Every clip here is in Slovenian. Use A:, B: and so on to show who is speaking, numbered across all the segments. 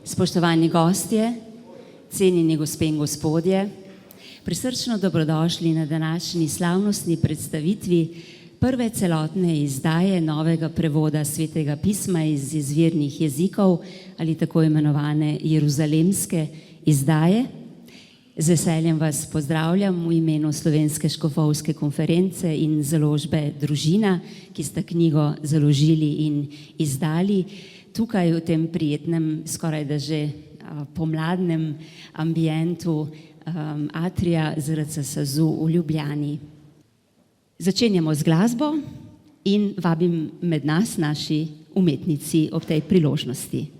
A: Spoštovani gostje, cenjeni gospe in gospodje, prisrčno dobrodošli na današnji slavnostni predstavitvi prve celotne izdaje novega prevoda Svetega pisma iz izvirnih jezikov ali tako imenovane jeruzalemske izdaje. Z veseljem vas pozdravljam v imenu Slovenske škofovske konference in založbe Družina, ki sta knjigo založili in izdali tukaj v tem prijetnem, skoraj da že pomladnem ambientu atrija ZRC SAZU v Ljubljani. Začenjamo z glasbo in vabim med nas naši umetnici ob tej priložnosti.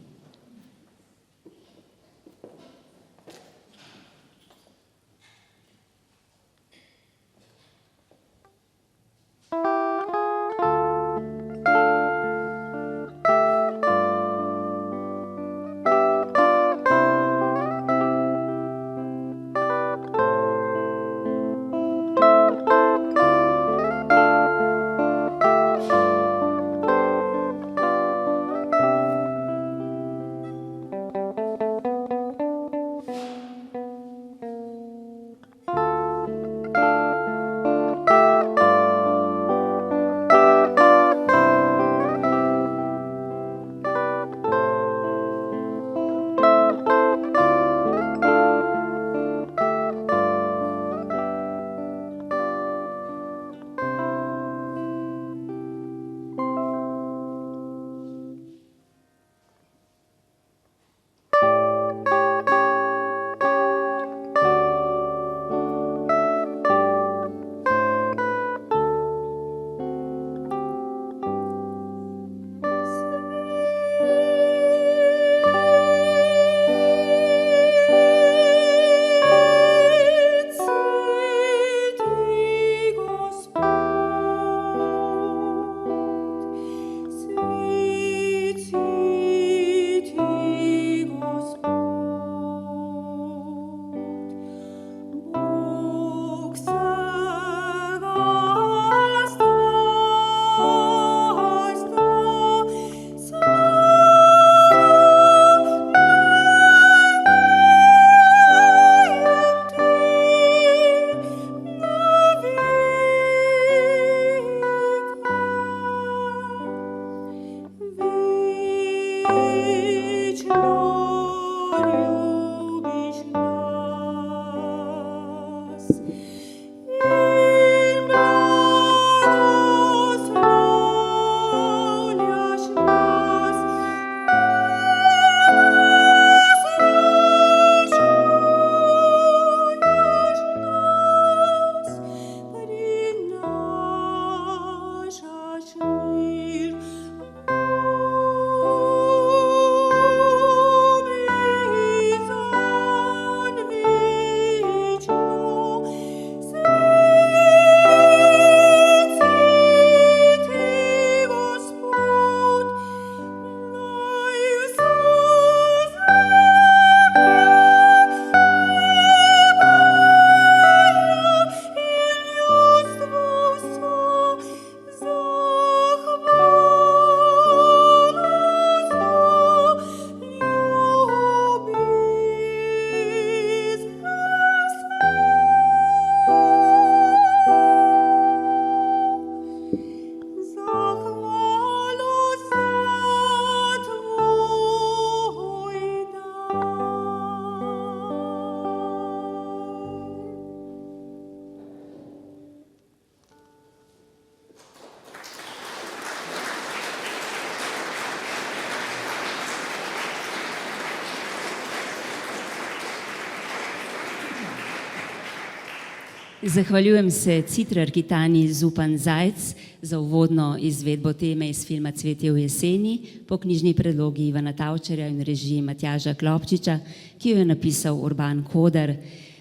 A: Zahvaljujem se citrarki Tanji Zupan Zajc za uvodno izvedbo teme iz filma Cvetje v jeseni po knjižni predlogi Ivana Tavčarja in režiji Matjaža Klopčiča, ki jo je napisal Urban Koder,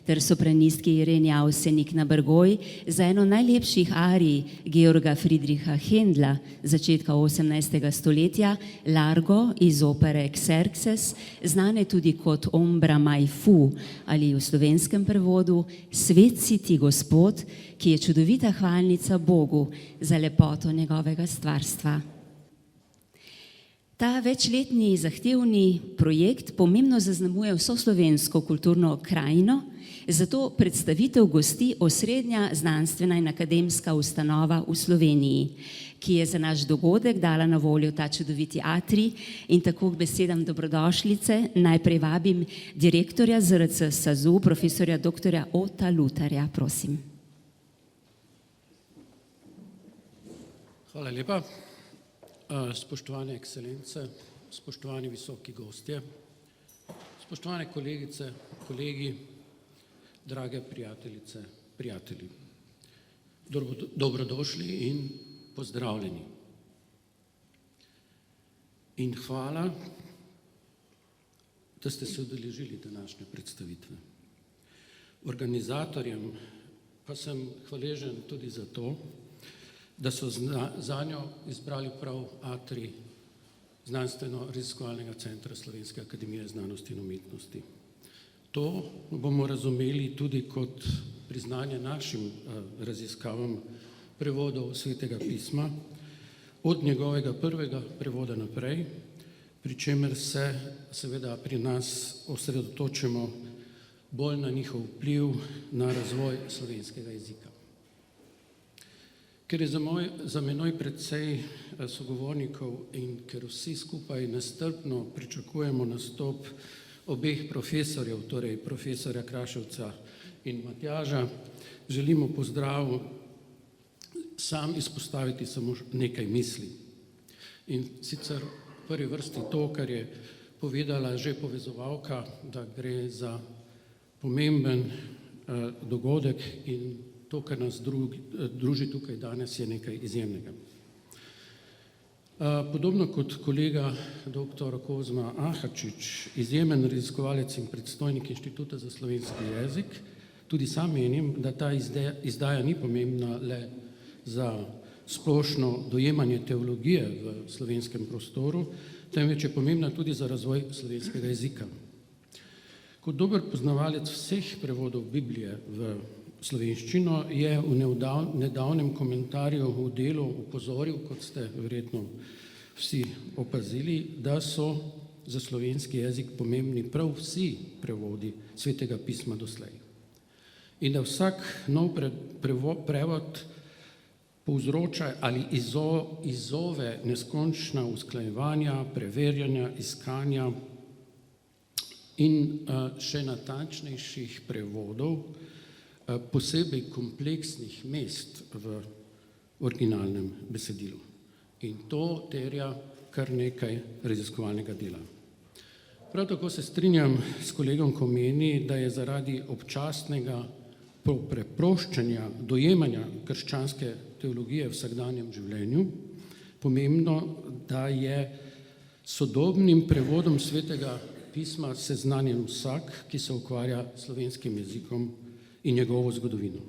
A: ter sopranistki Ireni Avsenik na Bergoj za eno najlepših arij Georga Friedricha Händla začetka 18. stoletja, Largo iz opere Xerxes, znane tudi kot Ombra mai fu ali v slovenskem prevodu Svet si ti Gospod, ki je čudovita hvalnica Bogu za lepoto njegovega stvarstva. Ta večletni zahtevni projekt pomembno zaznamuje vso slovensko kulturno krajino, zato predstavitev gosti osrednja znanstvena in akademska ustanova v Sloveniji, ki je za naš dogodek dala na voljo ta čudoviti atrij, in tako k besedam dobrodošlice najprej vabim direktorja ZRC SAZU, profesorja dr. Ota Lutarja, prosim.
B: Hvala lepa. Spoštovane ekscelence, spoštovani visoki gostje, spoštovane kolegice, kolegi, drage prijateljice, prijatelji. Dobrodošli in pozdravljeni. In hvala, da ste se udeležili današnje predstavitve. Organizatorjem pa sem hvaležen tudi za to, da so zanjo izbrali prav atrij Znanstveno-raziskovalnega centra Slovenske akademije znanosti in umetnosti. To bomo razumeli tudi kot priznanje našim raziskavam prevodov Svetega pisma, od njegovega prvega prevoda naprej, pri čemer se seveda pri nas osredotočimo bolj na njihov vpliv na razvoj slovenskega jezika. Ker je za menoj precej sogovornikov in ker vsi skupaj nestrpno pričakujemo nastop obeh profesorjev, torej profesorja Kraševca in Matjaža, želimo pozdrav sam izpostaviti samo nekaj misli. In sicer v prvi vrsti to, kar je povedala že povezovalka, da gre za pomemben dogodek in to, kar nas druži tukaj danes, je nekaj izjemnega. Podobno kot kolega dr. Kozma Ahačič, izjemen raziskovalec in predstojnik Inštituta za slovenski jezik, tudi sam menim, da ta izdaja ni pomembna le za splošno dojemanje teologije v slovenskem prostoru, temveč je pomembna tudi za razvoj slovenskega jezika. Kot dober poznavalec vseh prevodov Biblije v slovenščino je v nedavnem komentarju v delu upozoril, kot ste verjetno vsi opazili, da so za slovenski jezik pomembni prav vsi prevodi Svetega pisma doslej. In da vsak nov prevod povzroča ali izzove neskončna usklajevanja, preverjanja, iskanja in še natančnejših prevodov, posebej kompleksnih mest v originalnem besedilu. In to terja kar nekaj raziskovalnega dela. Prav tako se strinjam s kolegom, ko meni, da je zaradi občasnega preproščanja dojemanja krščanske teologije v vsakdanjem življenju pomembno, da je sodobnim prevodom Svetega pisma seznanjen vsak, ki se ukvarja s slovenskim jezikom in njegovo zgodovino.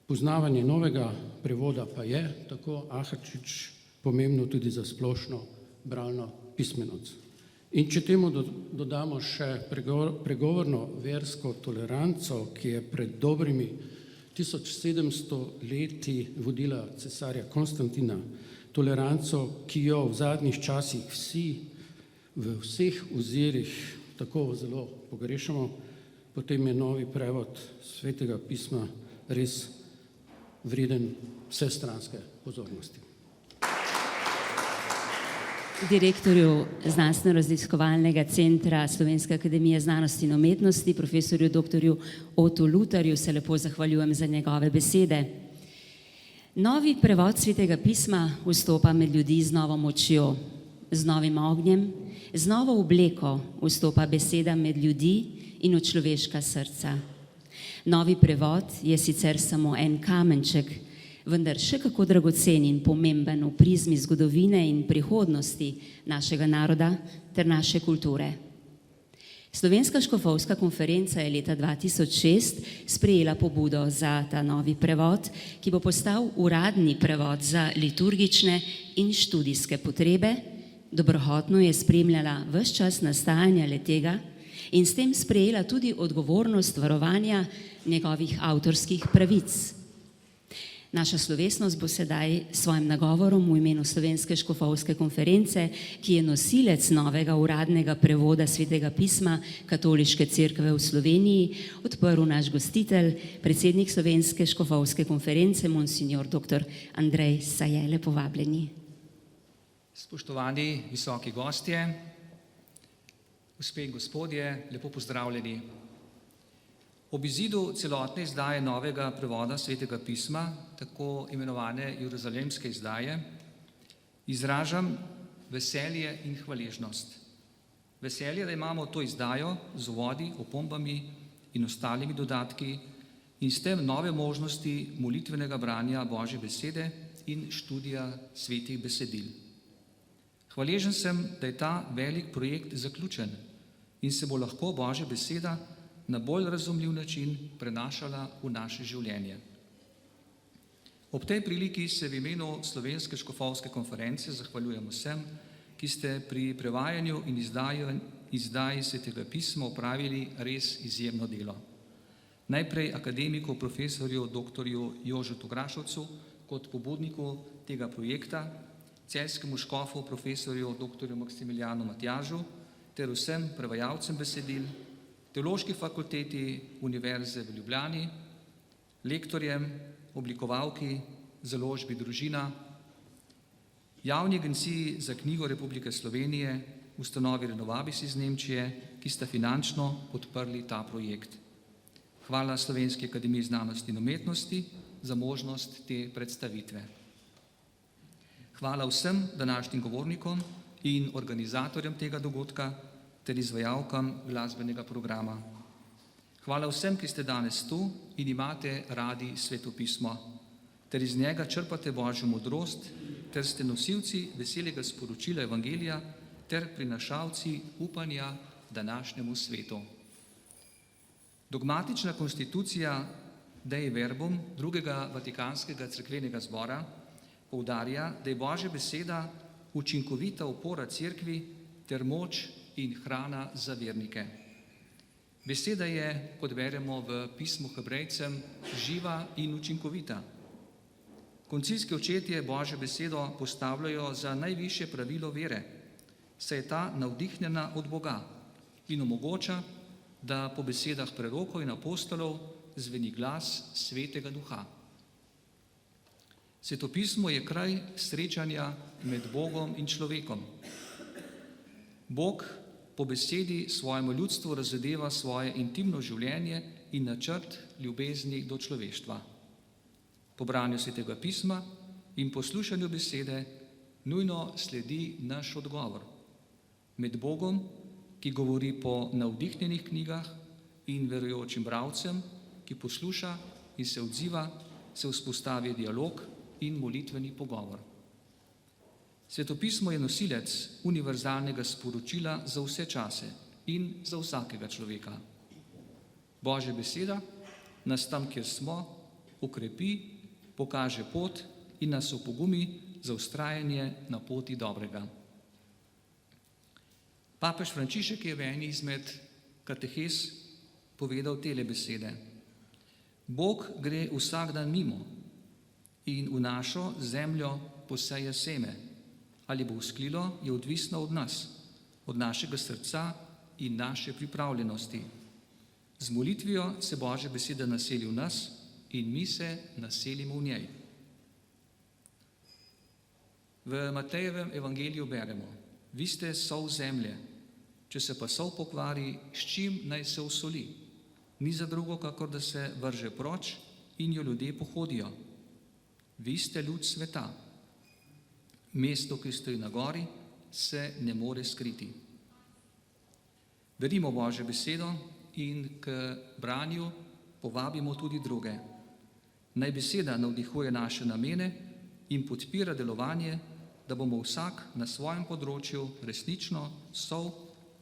B: Poznavanje novega prevoda pa je, tako Ahačič, pomembno tudi za splošno bralno pismenost. In če temu dodamo še pregovorno versko toleranco, ki je pred dobrimi 1700 leti vodila cesarja Konstantina, toleranco, ki jo v zadnjih časih vsi v vseh ozirih tako zelo pogrešamo, potem je novi prevod Svetega pisma res vreden vsestranske pozornosti.
A: Direktorju Znanstveno-raziskovalnega centra Slovenske akademije znanosti in umetnosti, profesorju dr. Otu Lutarju, se lepo zahvaljujem za njegove besede. Novi prevod Svetega pisma vstopa med ljudi z novo močjo, z novim ognjem, z novo obleko vstopa beseda med ljudi in v človeška srca. Novi prevod je sicer samo en kamenček, vendar še kako dragocen in pomemben v prizmi zgodovine in prihodnosti našega naroda ter naše kulture. Slovenska škofovska konferenca je leta 2006 sprejela pobudo za ta novi prevod, ki bo postal uradni prevod za liturgične in študijske potrebe. Dobrohotno je spremljala ves čas nastajanja le-tega in s tem sprejela tudi odgovornost varovanja njegovih avtorskih pravic. Naša slovesnost bo sedaj s svojim nagovorom v imenu Slovenske škofovske konference, ki je nosilec novega uradnega prevoda Svetega pisma Katoliške cerkve v Sloveniji, odprl naš gostitelj, predsednik Slovenske škofovske konference, monsignor dr. Andrej Sajele. Povabljeni.
C: Spoštovani visoki gostje, gospe in gospodje, lepo pozdravljeni. Ob izidu celotne izdaje novega prevoda Svetega pisma, tako imenovane jeruzalemske izdaje, izražam veselje in hvaležnost. Veselje, da imamo to izdajo z uvodi, opombami in ostalimi dodatki in s tem nove možnosti molitvenega branja Božje besede in študija svetih besedil. Hvaležen sem, da je ta velik projekt zaključen in se bo lahko Božja beseda na bolj razumljiv način prenašala v naše življenje. Ob tej priliki se v imenu Slovenske škofovske konference zahvaljujem vsem, ki ste pri prevajanju in izdaji Svetega pisma opravili res izjemno delo. Najprej akademiku profesorju dr. Jožetu Grašovcu kot pobudniku tega projekta, celjskemu škofu profesorju dr. Maksimilijanu Matjažu ter vsem prevajalcem besedil, Teološki fakulteti Univerze v Ljubljani, lektorjem, oblikovalki, založbi Družina, Javni agenciji za knjigo Republike Slovenije, ustanovi Renovabis iz Nemčije, ki sta finančno podprli ta projekt. Hvala Slovenski akademiji znanosti in umetnosti za možnost te predstavitve. Hvala vsem današnjim govornikom in organizatorjem tega dogodka ter izvajalkam glasbenega programa. Hvala vsem, ki ste danes tu in imate radi Sveto pismo, ter iz njega črpate Božjo modrost, ter ste nosilci veselega sporočila Evangelija ter prinašalci upanja današnjemu svetu. Dogmatična konstitucija Dei Verbum drugega Vatikanskega cerkvenega zbora poudarja, da je Božja beseda učinkovita opora cerkvi ter moč in hrana za vernike. Beseda je, kot beremo v pismu Hebrejcem, živa in učinkovita. Koncilski očetje Božjo besedo postavljajo za najvišje pravilo vere, saj je ta navdihnjena od Boga in omogoča, da po besedah prerokov in apostolov zveni glas Svetega Duha. Svetopismo je kraj srečanja med Bogom in človekom. Bog po besedi svojemu ljudstvu razodeva svoje intimno življenje in načrt ljubezni do človeštva. Po branju Svetega pisma in poslušanju besede nujno sledi naš odgovor. Med Bogom, ki govori po navdihnjenih knjigah, in verujočim bralcem, ki posluša in se odziva, se vzpostavi dialog in molitveni pogovor. Svetopismo je nosilec univerzalnega sporočila za vse čase in za vsakega človeka. Božja beseda nas tam, kjer smo, ukrepi, pokaže pot in nas opogumi za vztrajanje na poti dobrega. Papež Frančišek je v eni izmed katehes povedal tele besede. Bog gre vsak dan mimo in v našo zemljo poseje seme. Ali bo vzklilo, je odvisno od nas, od našega srca in naše pripravljenosti. Z molitvijo se Božja beseda naseli v nas in mi se naselimo v njej. V Matejevem evangeliju beremo: vi ste sol zemlje, če se pa sol pokvari, s čim naj se osoli? Ni za drugo, kakor da se vrže proč in jo ljudje pohodijo. Vi ste luč sveta. Mesto, ki stoji na gori, se ne more skriti. Berimo Božjo besedo in k branju povabimo tudi druge. Naj beseda navdihuje naše namene in podpira delovanje, da bomo vsak na svojem področju resnično sol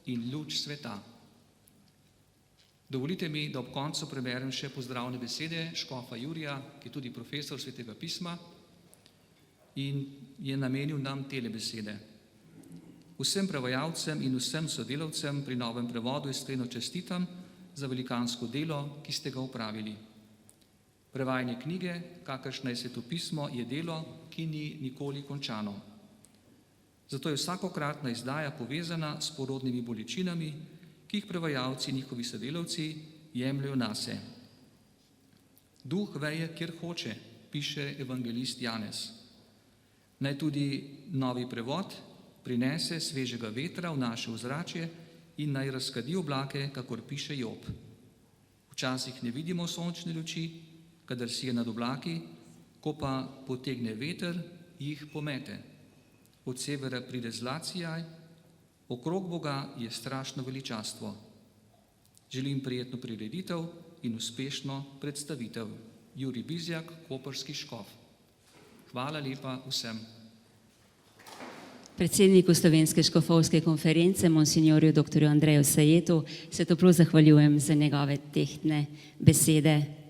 C: in luč sveta. Dovolite mi, da ob koncu preberem še pozdravne besede škofa Jurija, ki je tudi profesor Svetega pisma in je namenil nam tele besede. Vsem prevajalcem in vsem sodelavcem pri novem prevodu iskreno čestitam za velikansko delo, ki ste ga opravili. Prevajanje knjige, kakršna je svetopismo, je delo, ki ni nikoli končano. Zato je vsakokratna izdaja povezana s porodnimi bolečinami, ki jih prevajalci in njihovi sodelavci jemljajo nase. Duh veje, kjer hoče, piše evangelist Janez. Naj tudi novi prevod prinese svežega vetra v naše ozračje in naj razkadi oblake, kakor piše Job. Včasih ne vidimo sončne luči, kadar si je nad oblaki, ko pa potegne veter, jih pomete. Od severa pride zlat sijaj, okrog Boga je strašno veličastvo. Želim prijetno prireditev in uspešno predstavitev. Jurij Bizjak, koprski škof. Hvala lepa vsem.
A: Predsedniku Slovenske škofovske konference, monsinjorju dr. Andreju Sajetu, se toplo zahvaljujem za njegove tehtne besede.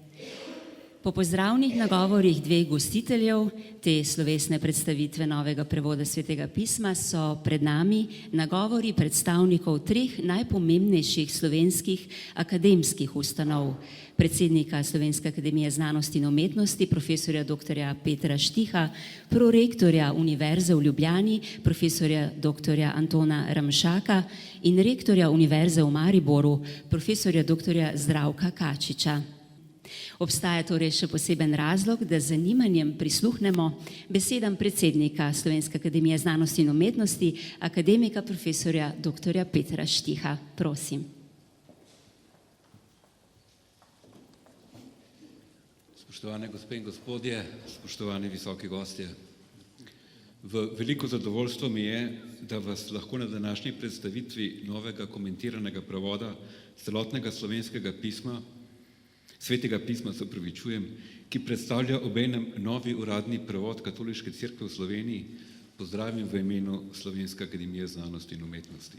A: Po pozdravnih nagovorih dveh gostiteljev te slovesne predstavitve novega prevoda Svetega pisma so pred nami nagovori predstavnikov treh najpomembnejših slovenskih akademskih ustanov. Predsednika Slovenske akademije znanosti in umetnosti, profesorja dr. Petra Štiha, prorektorja Univerze v Ljubljani, profesorja dr. Antona Ramšaka in rektorja Univerze v Mariboru, profesorja dr. Zdravka Kačiča. Obstaja torej še poseben razlog, da z zanimanjem prisluhnemo besedam predsednika Slovenske akademije znanosti in umetnosti, akademika profesorja dr. Petra Štiha. Prosim.
D: Spoštovane gospe in gospodje, spoštovani visoki gostje. V veliko zadovoljstvo mi je, da vas lahko na današnji predstavitvi novega komentiranega prevoda celotnega slovenskega pisma, Svetega pisma, se opravičujem, ki predstavlja obenem novi uradni prevod Katoliške cerkve v Sloveniji, pozdravim v imenu Slovenske akademije znanosti in umetnosti.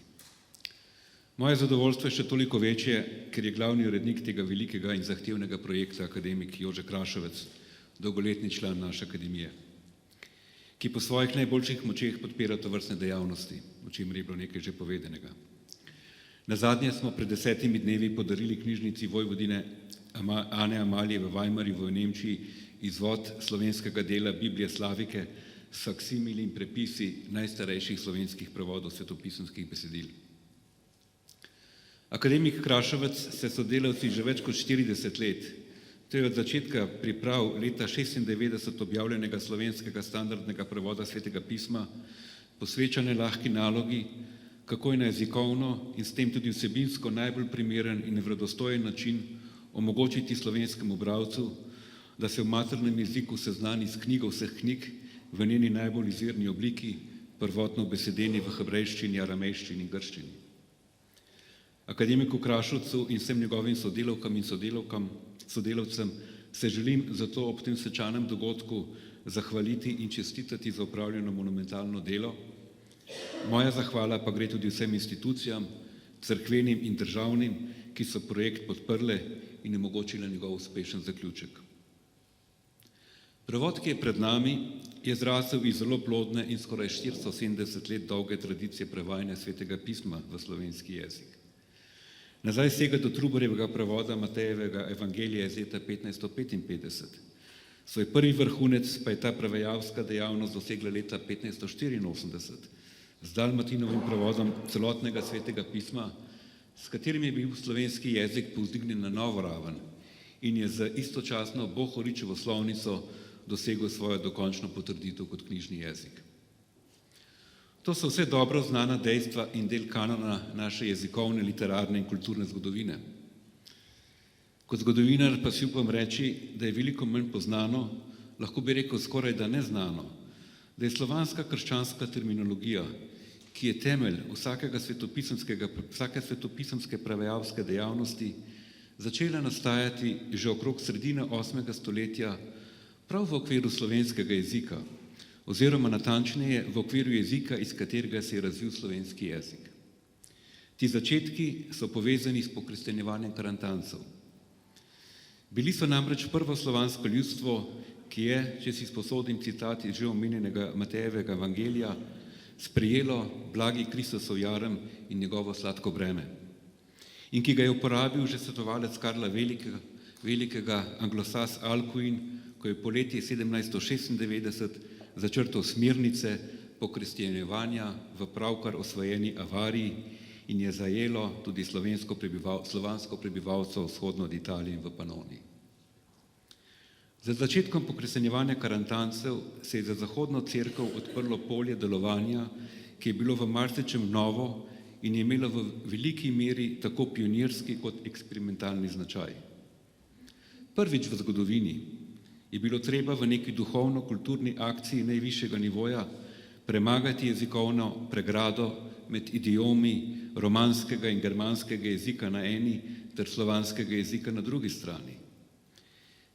D: Moje zadovoljstvo je še toliko večje, ker je glavni urednik tega velikega in zahtevnega projekta akademik Jože Kraševec, dolgoletni član naše akademije, ki po svojih najboljših močeh podpira tovrstne dejavnosti, o čemer je bilo nekaj že povedanega. Nazadnje smo pred 10 dnevi podarili knjižnici Vojvodine Ane Amalije v Weimarju v Nemčiji izvod slovenskega dela Biblije Slavike s faksimili in prepisi najstarejših slovenskih prevodov svetopisemskih besedil. Akademik Kraševec se sodelavci že več kot 40 let, to je od začetka priprav leta 96 objavljenega slovenskega standardnega prevoda Svetega pisma, posveča nelahki nalogi, kako je na jezikovno in s tem tudi vsebinsko najbolj primeren in vredostojen način omogočiti slovenskemu bralcu, da se v maternem jeziku seznani s knjigo vseh knjig v njeni najbolj izvirni obliki, prvotno besedeni v hebrejščini, aramejščini in grščini. Akademiku Kraševcu in vsem njegovim sodelavkam in sodelavcem se želim zato ob tem svečanem dogodku zahvaliti in čestitati za opravljeno monumentalno delo. Moja zahvala pa gre tudi vsem institucijam, cerkvenim in državnim, ki so projekt podprle in omogočile njegov uspešen zaključek. Prevod, ki je pred nami, je zrasel iz zelo plodne in skoraj 470 let dolge tradicije prevajanja Svetega pisma v slovenski jezik. Nazaj sega do Trubarjevega prevoda Matejevega evangelija iz leta 1555. Svoj prvi vrhunec pa je ta prevajalska dejavnost dosegla leta 1584 z Dalmatinovim prevodom celotnega Svetega pisma, s katerim je bil slovenski jezik povzdignjen na novo raven in je z istočasno Bohoričevo slovnico dosegel svojo dokončno potrditev kot knjižni jezik. To so vse dobro znana dejstva in del kanona naše jezikovne, literarne in kulturne zgodovine. Kot zgodovinar pa si upam reči, da je veliko manj poznano, lahko bi rekel skoraj da neznano, da je slovanska krščanska terminologija, ki je temelj vsake svetopisemske prevajalske dejavnosti, začela nastajati že okrog sredine 8. stoletja prav v okviru slovenskega jezika, oziroma natančneje v okviru jezika, iz katerega se je razvil slovenski jezik. Ti začetki so povezani s pokristjanjevanjem Karantancev. Bili so namreč prvo slovansko ljudstvo, ki je, če si sposodim citat iz že omenjenega Matejevega evangelija, sprejelo blagi Kristosov jarem in njegovo sladko breme in ki ga je uporabil že svetovalec Karla Velikega, velikega Anglosas Alcuin, ko je poleti 1796 začrtal smernice pokristjanjevanja v pravkar osvojeni Avariji in je zajelo tudi slovansko prebivalstvo vzhodno od Italije in v Panoniji. Za začetkom pokristjanjevanja Karantancev se je za zahodno cerkev odprlo polje delovanja, ki je bilo v marsičem novo in je imelo v veliki meri tako pionirski kot eksperimentalni značaj. Prvič v zgodovini je bilo treba v neki duhovno-kulturni akciji najvišjega nivoja premagati jezikovno pregrado med idiomi romanskega in germanskega jezika na eni ter slovanskega jezika na drugi strani.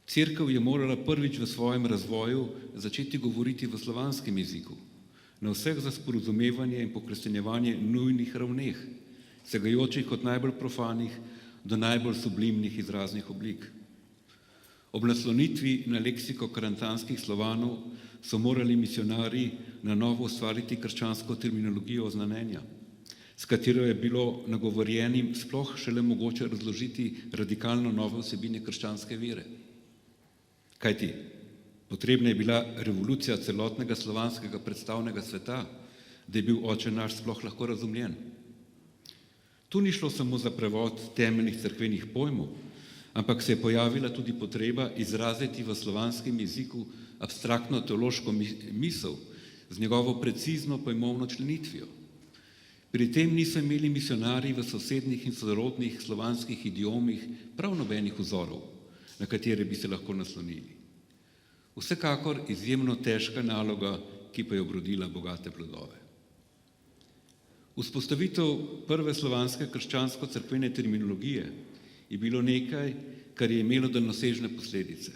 D: Cerkev je morala prvič v svojem razvoju začeti govoriti v slovanskem jeziku, na vseh za sporazumevanje in pokristjanjevanje nujnih ravneh, segajočih od najbolj profanih do najbolj sublimnih izraznih oblik. Ob naslonitvi na leksiko karantanskih Slovanov so morali misionarji na novo ustvariti krščansko terminologijo oznanjenja, s katero je bilo nagovorjenim sploh šele mogoče razložiti radikalno nove vsebine krščanske vere. Kajti, potrebna je bila revolucija celotnega slovanskega predstavnega sveta, da je bil Oče naš sploh lahko razumljen. Tu ni šlo samo za prevod temeljnih cerkvenih pojmov, ampak se je pojavila tudi potreba izraziti v slovanskem jeziku abstraktno teološko misel z njegovo precizno pojmovno členitvijo. Pri tem niso imeli misionarji v sosednjih in sorodnih slovanskih idiomih prav nobenih vzorov, na katere bi se lahko naslonili. Vsekakor izjemno težka naloga, ki pa je obrodila bogate plodove. Vzpostavitev prve slovanske krščansko-cerkvene terminologije je bilo nekaj, kar je imelo daljnosežne posledice.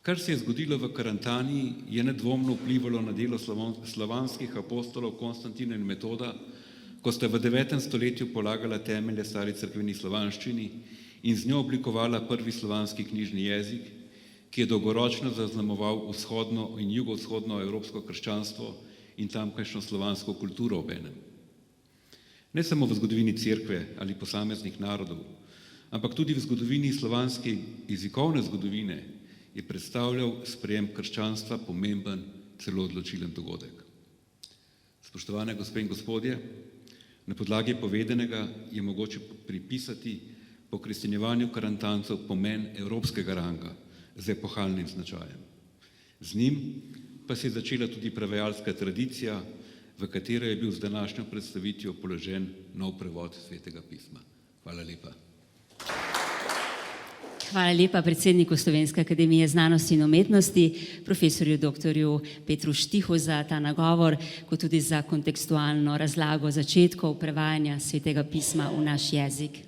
D: Kar se je zgodilo v Karantaniji, je nedvomno vplivalo na delo slovanskih apostolov Konstantina in Metoda, ko sta v 9. stoletju polagala temelje stari cerkveni slovanščini in z njo oblikovala prvi slovanski knjižni jezik, ki je dolgoročno zaznamoval vzhodno in jugovzhodno evropsko krščanstvo in tamkajšnjo slovansko kulturo obenem. Ne samo v zgodovini cerkve ali posameznih narodov, ampak tudi v zgodovini slovanske jezikovne zgodovine je predstavljal sprejem krščanstva pomemben, celo odločilen dogodek. Spoštovane gospe in gospodje, na podlagi povedanega je mogoče pripisati pokristjanjevanju Karantancev pomen evropskega ranga z epohalnim značajem. Z njim pa se je začela tudi prevajalska tradicija, v katero je bil z današnjo predstavitvijo položen nov prevod Svetega pisma. Hvala lepa.
A: Hvala lepa predsedniku Slovenske akademije znanosti in umetnosti, profesorju dr. Petru Štihu za ta nagovor, kot tudi za kontekstualno razlago začetkov prevajanja Svetega pisma v naš jezik.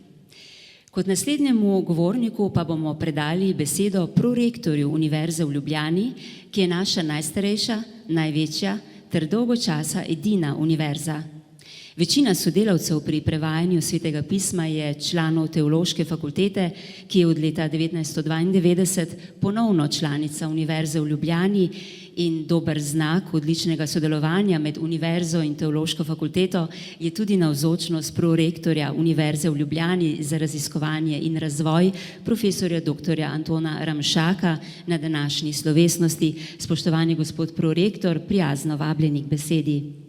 A: Kot naslednjemu govorniku pa bomo predali besedo prorektorju Univerze v Ljubljani, ki je naša najstarejša, največja ter dolgo časa edina univerza. Večina sodelavcev pri prevajanju Svetega pisma je članov Teološke fakultete, ki je od leta 1992 ponovno članica Univerze v Ljubljani in dober znak odličnega sodelovanja med Univerzo in Teološko fakulteto je tudi navzočnost prorektorja Univerze v Ljubljani za raziskovanje in razvoj profesorja dr. Antona Ramšaka na današnji slovesnosti. Spoštovani gospod prorektor, prijazno vabljeni k besedi.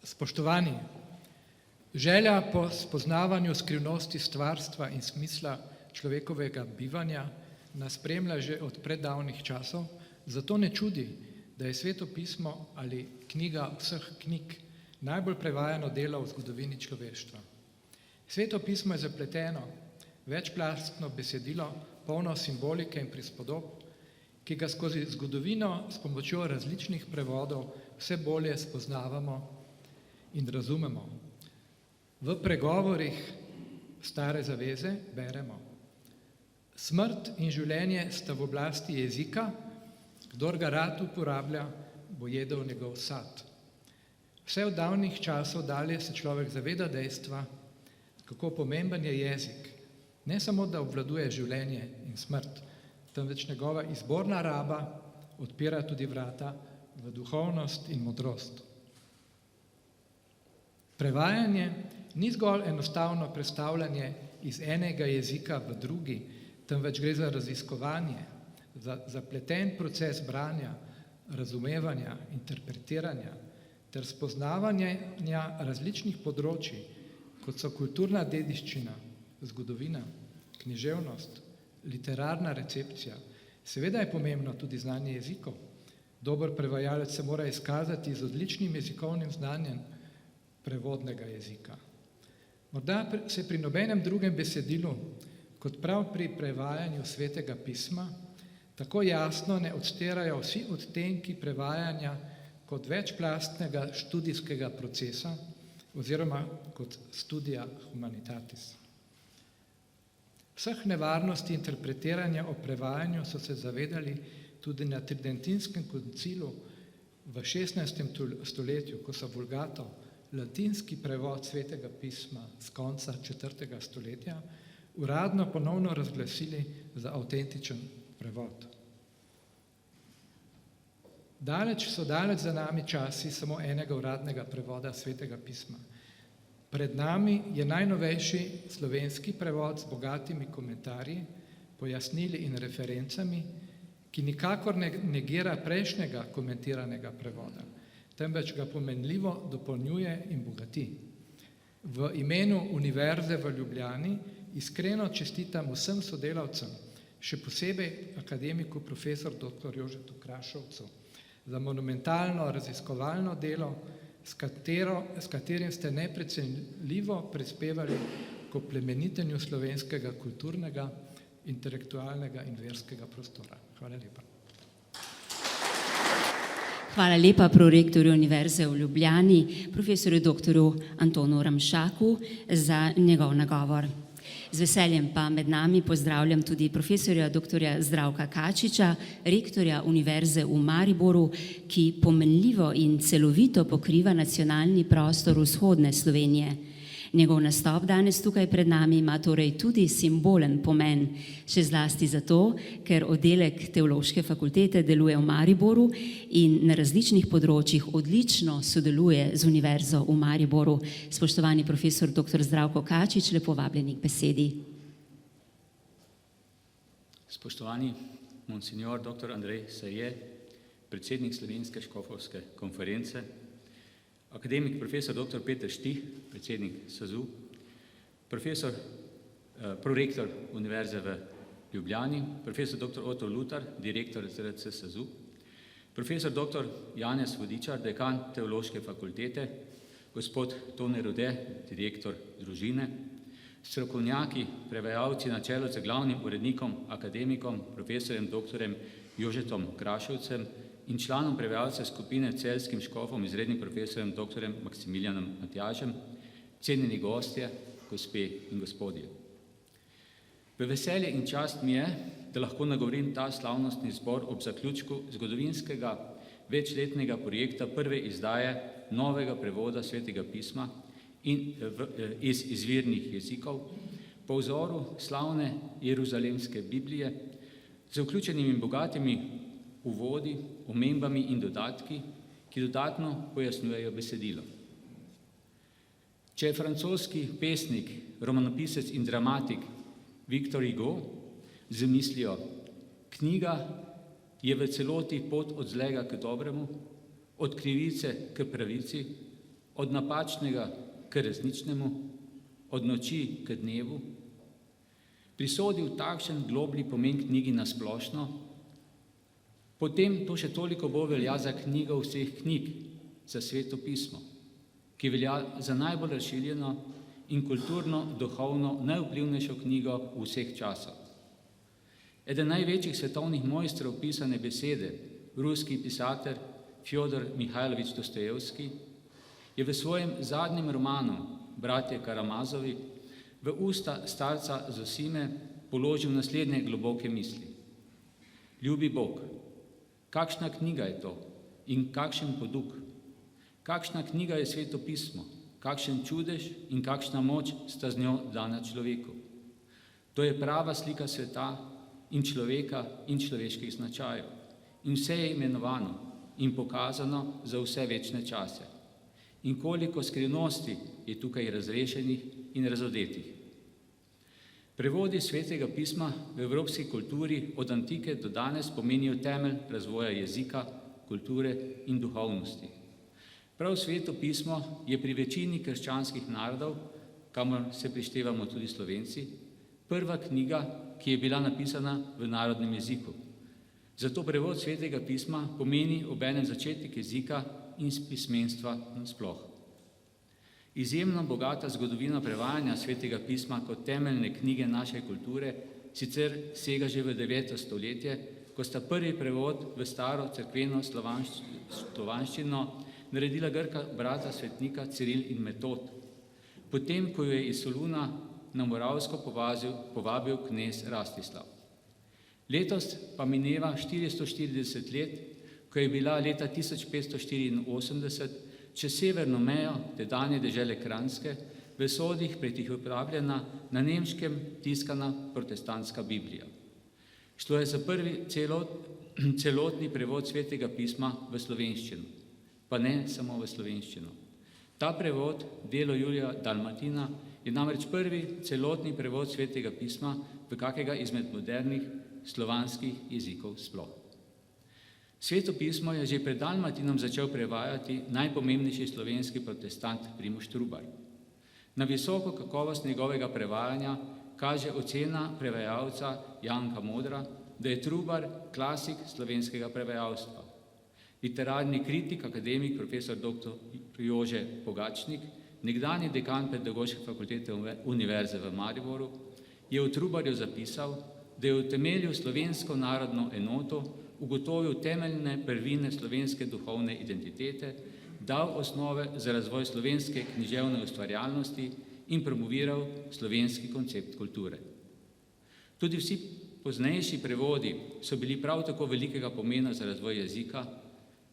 E: Spoštovani, želja po spoznavanju skrivnosti stvarstva in smisla človekovega bivanja nas spremlja že od preddavnih časov, zato ne čudi, da je Sveto pismo ali knjiga vseh knjig najbolj prevajano delo v zgodovini človeštva. Sveto pismo je zapleteno, večplastno besedilo, polno simbolike in prispodob, ki ga skozi zgodovino s pomočjo različnih prevodov vse bolje spoznavamo in razumemo. V pregovorih Stare zaveze beremo: smrt in življenje sta v oblasti jezika, kdor ga rad uporablja, bo jedel njegov sad. Vse od davnih časov dalje se človek zaveda dejstva, kako pomemben je jezik. Ne samo, da obvladuje življenje in smrt, temveč njegova izborna raba odpira tudi vrata v duhovnost in modrost. Prevajanje ni zgolj enostavno prestavljanje iz enega jezika v drugi, temveč gre za raziskovanje, za zapleten proces branja, razumevanja, interpretiranja ter spoznavanja različnih področji, kot so kulturna dediščina, zgodovina, književnost, literarna recepcija. Seveda je pomembno tudi znanje jezikov. Dober prevajalec se mora izkazati z odličnim jezikovnim znanjem prevodnega jezika. Morda se pri nobenem drugem besedilu, kot prav pri prevajanju Svetega pisma, tako jasno ne odstirajo vsi odtenki prevajanja kot večplastnega študijskega procesa oziroma kot studija humanitatis. Vseh nevarnosti interpretiranja o prevajanju so se zavedali tudi na Tridentinskem koncilu v 16. stoletju, ko so Vulgato, latinski prevod Svetega pisma z konca 4. stoletja, uradno ponovno razglasili za avtentičen prevod. Daleč za nami časi samo enega uradnega prevoda Svetega pisma. Pred nami je najnovejši slovenski prevod z bogatimi komentarji, pojasnili in referencami, ki nikakor ne negira prejšnjega komentiranega prevoda, temveč ga pomenljivo dopolnjuje in bogati. V imenu Univerze v Ljubljani iskreno čestitam vsem sodelavcem, še posebej akademiku profesor dr. Jožetu Krašovcu, za monumentalno raziskovalno delo, s katerim ste neprecenljivo prispevali k oplemenitenju slovenskega kulturnega, intelektualnega in verskega prostora. Hvala lepa.
A: Hvala lepa prorektorju Univerze v Ljubljani, profesorju dr. Antonu Ramšaku za njegov nagovor. Z veseljem pa med nami pozdravljam tudi profesorja dr. Zdravka Kačiča, rektorja Univerze v Mariboru, ki pomenljivo in celovito pokriva nacionalni prostor vzhodne Slovenije. Njegov nastop danes tukaj pred nami ima torej tudi simbolen pomen, še zlasti zato, ker oddelek Teološke fakultete deluje v Mariboru in na različnih področjih odlično sodeluje z Univerzo v Mariboru. Spoštovani profesor dr. Zdravko Kačič, lepo vabljeni k besedi.
F: Spoštovani monsignor dr. Andrej Saje, predsednik Slovenske škofovske konference, akademik profesor dr. Peter Štih, predsednik SAZU, prorektor Univerze v Ljubljani, profesor dr. Oto Lutar, direktor ZRC SAZU, profesor dr. Janez Vodičar, dekan Teološke fakultete, gospod Tone Rode, direktor družine, strokovnjaki, prevajalci na čelu z glavnim urednikom, akademikom, profesorjem dr. Jožetom Krašovcem in članom prevajalce skupine celjskim škofom, izrednim profesorjem dr. Maksimilijanom Matjažem, cenjeni gostje, gospe in gospodje. V veselje in čast mi je, da lahko nagovorim ta slavnostni zbor ob zaključku zgodovinskega večletnega projekta prve izdaje novega prevoda Svetega pisma iz izvirnih jezikov po vzoru slavne Jeruzalemske Biblije z vključenimi bogatimi uvodi, omembami in dodatki, ki dodatno pojasnjujejo besedilo. Če je francoski pesnik, romanopisec in dramatik Victor Hugo z mislijo knjiga je v celoti pot od zlega k dobremu, od krivice k pravici, od napačnega k resničnemu, od noči k dnevu, prisodil takšen globlji pomen knjigi na splošno, potem to še toliko bolj velja za knjigo vseh knjig, za Sveto pismo, ki velja za najbolj razširjeno in kulturno, duhovno najvplivnejšo knjigo vseh časov. Eden največjih svetovnih mojstrov pisane besede, ruski pisatelj Fjodor Mihajlovič Dostojevski, je v svojem zadnjem romanu Bratje Karamazovi v usta starca Zosime položil naslednje globoke misli. Ljubi Bog, kakšna knjiga je to in kakšen poduk? Kakšna knjiga je Sveto pismo, kakšen čudež in kakšna moč sta z njo dana človeku? To je prava slika sveta in človeka in človeških značajev. In vse je imenovano in pokazano za vse večne čase. In koliko skrivnosti je tukaj razrešenih in razodetih. Prevodi svetega pisma v evropski kulturi od antike do danes pomenijo temelj razvoja jezika, kulture in duhovnosti. Prav sveto pismo je pri večini krščanskih narodov, kamor se prištevamo tudi Slovenci, prva knjiga, ki je bila napisana v narodnem jeziku. Zato prevod svetega pisma pomeni obenem začetek jezika in pismenstva nasploh. Izjemno bogata zgodovina prevajanja svetega pisma kot temeljne knjige naše kulture sicer sega že v 9. stoletje, ko sta prvi prevod v staro cerkveno slovanščino naredila grka brata svetnika Ciril in Metod, potem ko jo je iz Soluna na Moravsko povabil knez Rastislav. Letos pa mineva 440 let, ko je bila leta 1584 čez severno mejo tedanje dežele Kranjske v sodih pretihotapljena na nemškem tiskana protestantska Biblija. Šlo je za prvi celotni prevod svetega pisma v slovenščino, pa ne samo v slovenščino. Ta prevod, delo Julija Dalmatina, je namreč prvi celotni prevod svetega pisma v kakega izmed modernih slovanskih jezikov sploh. Sveto pismo je že pred Dalmatinom začel prevajati najpomembnejši slovenski protestant Primož Trubar. Na visoko kakovost njegovega prevajanja kaže ocena prevajalca Janka Modra, da je Trubar klasik slovenskega prevajalstva. Literarni kritik, akademik, profesor dr. Jože Pogačnik, nekdanji dekan Pedagoške fakultete Univerze v Mariboru, je o Trubarju zapisal, da je utemeljil slovensko narodno enoto, ugotovil temeljne prvine slovenske duhovne identitete, dal osnove za razvoj slovenske književne ustvarjalnosti in promoviral slovenski koncept kulture. Tudi vsi poznejši prevodi so bili prav tako velikega pomena za razvoj jezika,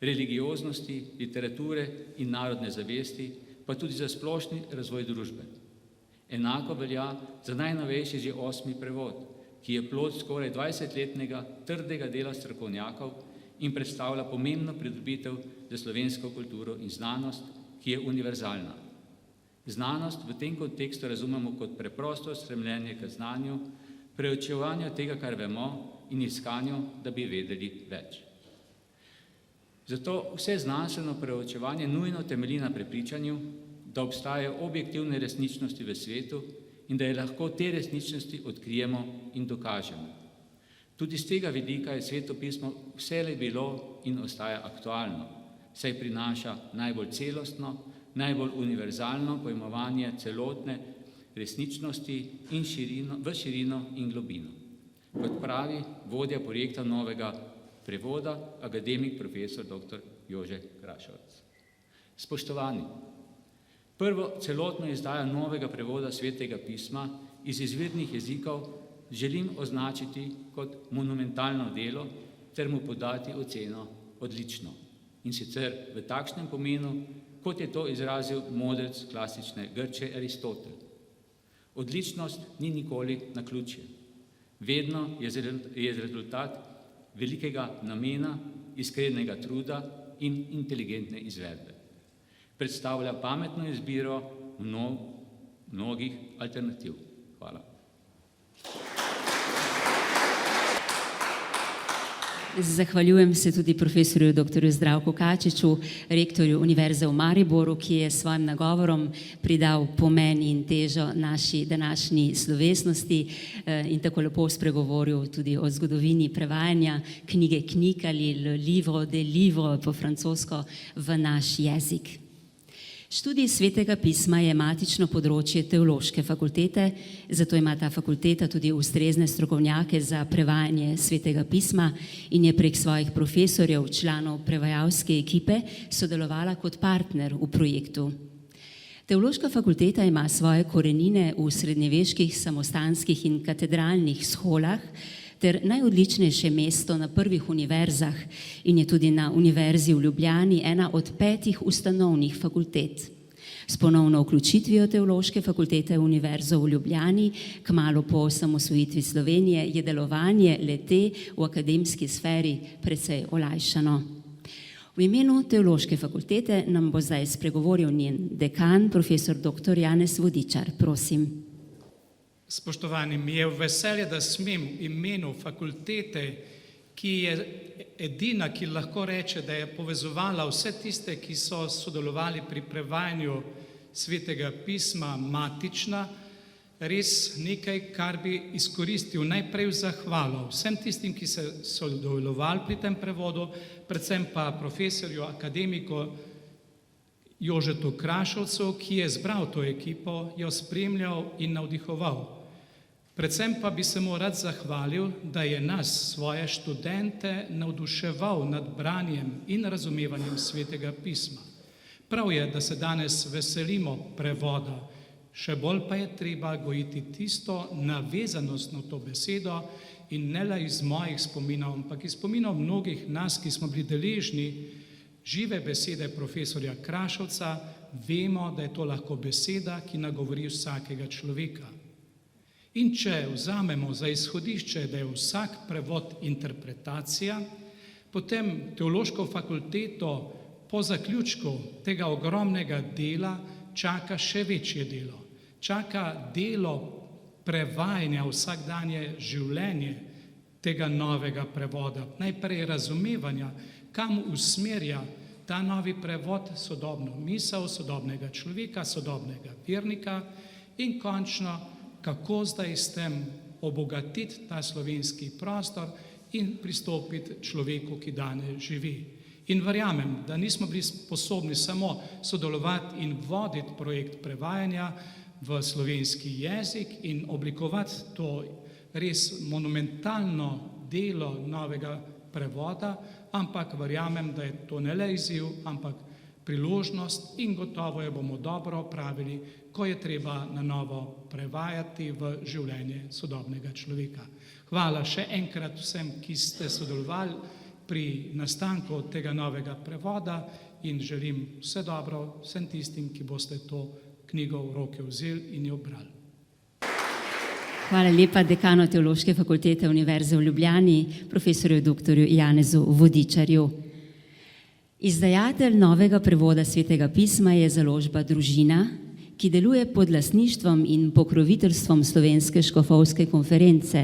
F: religioznosti, literature in narodne zavesti, pa tudi za splošni razvoj družbe. Enako velja za najnovejši že 8. prevod, ki je plod skoraj 20-letnega trdega dela strokovnjakov in predstavlja pomembno pridobitev za slovensko kulturo in znanost, ki je univerzalna. Znanost v tem kontekstu razumemo kot preprosto stremljenje k znanju, preučevanju tega, kar vemo, in iskanju, da bi vedeli več. Zato vse znanstveno preučevanje nujno temelji na prepričanju, da obstajajo objektivne resničnosti v svetu in da je lahko te resničnosti odkrijemo in dokažemo. Tudi z tega vidika je sveto pismo vselej bilo in ostaja aktualno, saj prinaša najbolj celostno, najbolj univerzalno pojmovanje celotne resničnosti in v širino in globino. Kot pravi vodja projekta novega prevoda, akademik profesor dr. Jože Krašovec. Spoštovani, prvo celotno izdajo novega prevoda svetega pisma iz izvirnih jezikov želim označiti kot monumentalno delo ter mu podati oceno odlično. In sicer v takšnem pomenu, kot je to izrazil modrec klasične Grčije Aristotel. Odličnost ni nikoli naključje. Vedno je rezultat velikega namena, iskrenega truda in inteligentne izvedbe. Predstavlja pametno izbiro mnogih alternativ. Hvala.
A: Zahvaljujem se tudi profesorju dr. Zdravku Kačiču, rektorju Univerze v Mariboru, ki je s svojim nagovorom pridal pomen in težo naši današnji slovesnosti in tako lepo spregovoril tudi o zgodovini prevajanja knjige knjig ali le livre de livre po francosko v naš jezik. Študij svetega pisma je matično področje teološke fakultete, zato ima ta fakulteta tudi ustrezne strokovnjake za prevajanje svetega pisma in je prek svojih profesorjev, članov prevajalske ekipe, sodelovala kot partner v projektu. Teološka fakulteta ima svoje korenine v srednjeveških samostanskih in katedralnih sholah ter najodličnejše mesto na prvih univerzah in je tudi na Univerzi v Ljubljani ena od 5 ustanovnih fakultet. S ponovno vključitvijo Teološke fakultete v Univerzo v Ljubljani kmalu po osamosvojitvi Slovenije je delovanje le-te v akademski sferi precej olajšano. V imenu Teološke fakultete nam bo zdaj spregovoril njen dekan, profesor dr. Janez Vodičar. Prosim.
G: Spoštovani, mi je v veselje, da smem v imenu fakultete, ki je edina, ki lahko reče, da je povezovala vse tiste, ki so sodelovali pri prevajanju Svetega pisma, matična, res nekaj, kar bi izkoristil najprej v zahvalo vsem tistim, ki so sodelovali pri tem prevodu, predvsem pa profesorju, akademiku Jožetu Krašovcu, ki je zbral to ekipo, jo spremljal in navdihoval. Predvsem pa bi se mu rad zahvalil, da je nas, svoje študente, navduševal nad branjem in razumevanjem Svetega pisma. Prav je, da se danes veselimo prevoda, še bolj pa je treba gojiti tisto navezanost na to besedo in ne le iz mojih spominov, ampak iz spominov mnogih nas, ki smo bili deležni žive besede profesorja Krašovca, vemo, da je to lahko beseda, ki nagovori vsakega človeka. In če vzamemo za izhodišče, da je vsak prevod interpretacija, potem teološko fakulteto po zaključku tega ogromnega dela čaka še večje delo. Čaka delo prevajanja vsakdanje življenje tega novega prevoda. Najprej razumevanja, kam usmerja ta novi prevod sodobno misel, sodobnega človeka, sodobnega vernika in končno, kako zdaj s tem obogatiti ta slovenski prostor in pristopiti človeku, ki danes živi. In verjamem, da nismo bili sposobni samo sodelovati in voditi projekt prevajanja v slovenski jezik in oblikovati to res monumentalno delo novega prevoda, ampak verjamem, da je to ne le izziv, ampak priložnost in gotovo jo bomo dobro opravili, ko je treba na novo prevajati v življenje sodobnega človeka. Hvala še enkrat vsem, ki ste sodelovali pri nastanku tega novega prevoda in želim vse dobro vsem tistim, ki boste to knjigo v roke vzeli in jo brali.
A: Hvala lepa dekanu Teološke fakultete Univerze v Ljubljani, profesorju dr. Janezu Vodičarju. Izdajatelj novega prevoda Svetega pisma je založba Družina, ki deluje pod lastništvom in pokroviteljstvom Slovenske škofovske konference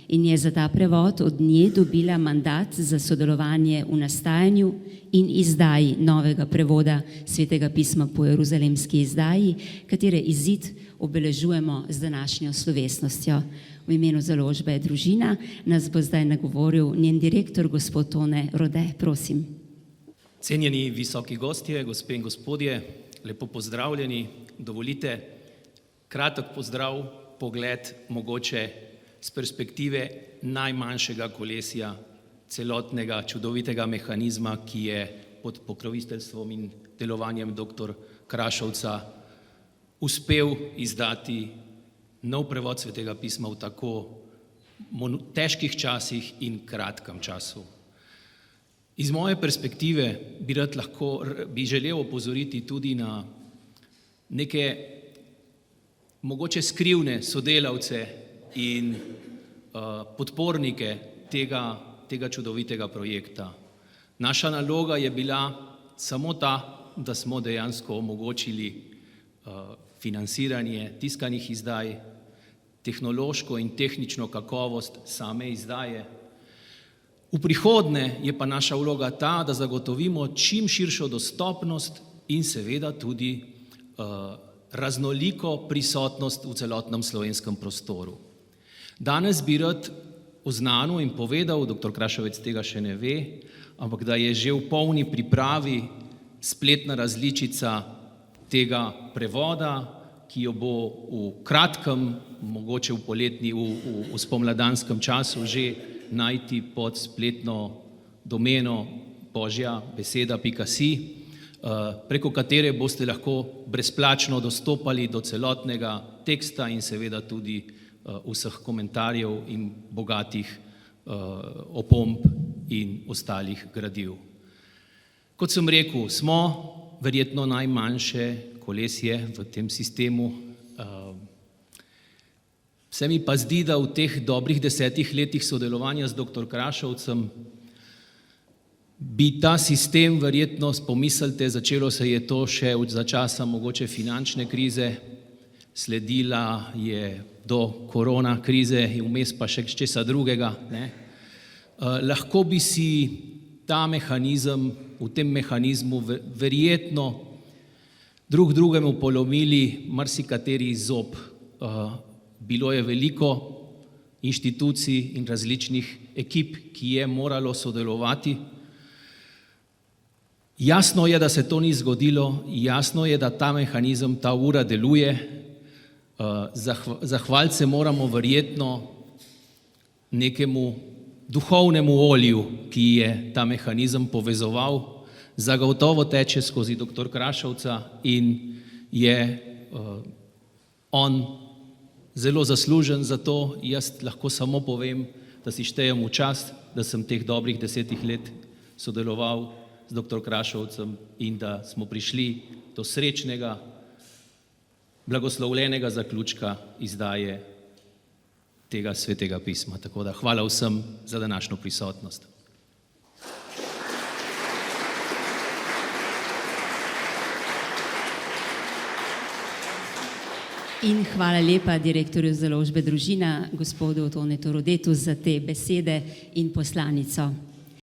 A: in je za ta prevod od nje dobila mandat za sodelovanje v nastajanju in izdaji novega prevoda Svetega pisma po jeruzalemski izdaji, katere izid obeležujemo z današnjo slovesnostjo. V imenu založbe Družina nas bo zdaj nagovoril njen direktor, gospod Tone Rode. Prosim.
H: Cenjeni visoki gostje, gospe in gospodje, lepo pozdravljeni. Dovolite kratek pozdrav, pogled mogoče z perspektive najmanjšega kolesja celotnega čudovitega mehanizma, ki je pod pokroviteljstvom in delovanjem dr. Krašovca uspel izdati nov prevod Svetega pisma v tako težkih časih in kratkem času. Iz moje perspektive bi želel opozoriti tudi na neke mogoče skrivne sodelavce in podpornike tega čudovitega projekta. Naša naloga je bila samo ta, da smo dejansko omogočili financiranje tiskanih izdaj, tehnološko in tehnično kakovost same izdaje. V prihodnje je pa naša vloga ta, da zagotovimo čim širšo dostopnost in seveda tudi raznoliko prisotnost v celotnem slovenskem prostoru. Danes bi rad oznanil in povedal, dr. Krašovec tega še ne ve, ampak da je že v polni pripravi spletna različica tega prevoda, ki jo bo v kratkem, mogoče v poletni, v spomladanskem času že najti pod spletno domeno božjabeseda.si, preko katere boste lahko brezplačno dostopali do celotnega teksta in seveda tudi vseh komentarjev in bogatih opomb in ostalih gradiv. Kot sem rekel, smo verjetno najmanjše kolesje v tem sistemu. Se mi pa zdi, da v teh dobrih 10 letih sodelovanja z dr. Krašovcem bi ta sistem verjetno, pomislite, začelo se je to še za časa mogoče finančne krize, sledila je do korona krize in vmes pa še česa drugega, ne. Lahko bi si ta mehanizem, v tem mehanizmu verjetno drugemu polomili marsikateri zob. Bilo je veliko inštitucij in različnih ekip, ki je moralo sodelovati. Jasno je, da se to ni zgodilo, jasno je, da ta mehanizem, ta ura deluje. Zahvaliti se moramo verjetno nekemu duhovnemu olju, ki je ta mehanizem povezoval, zagotovo teče skozi dr. Krašovca in je on zelo zaslužen za to. Jaz lahko samo povem, da si štejem v čast, da sem teh dobrih 10 let sodeloval z dr. Krašovcem in da smo prišli do srečnega, blagoslovljenega zaključka izdaje tega svetega pisma. Tako da hvala vsem za današnjo prisotnost.
A: In hvala lepa direktorju založbe Družina, gospodu Tonetu Rodetu, za te besede in poslanico.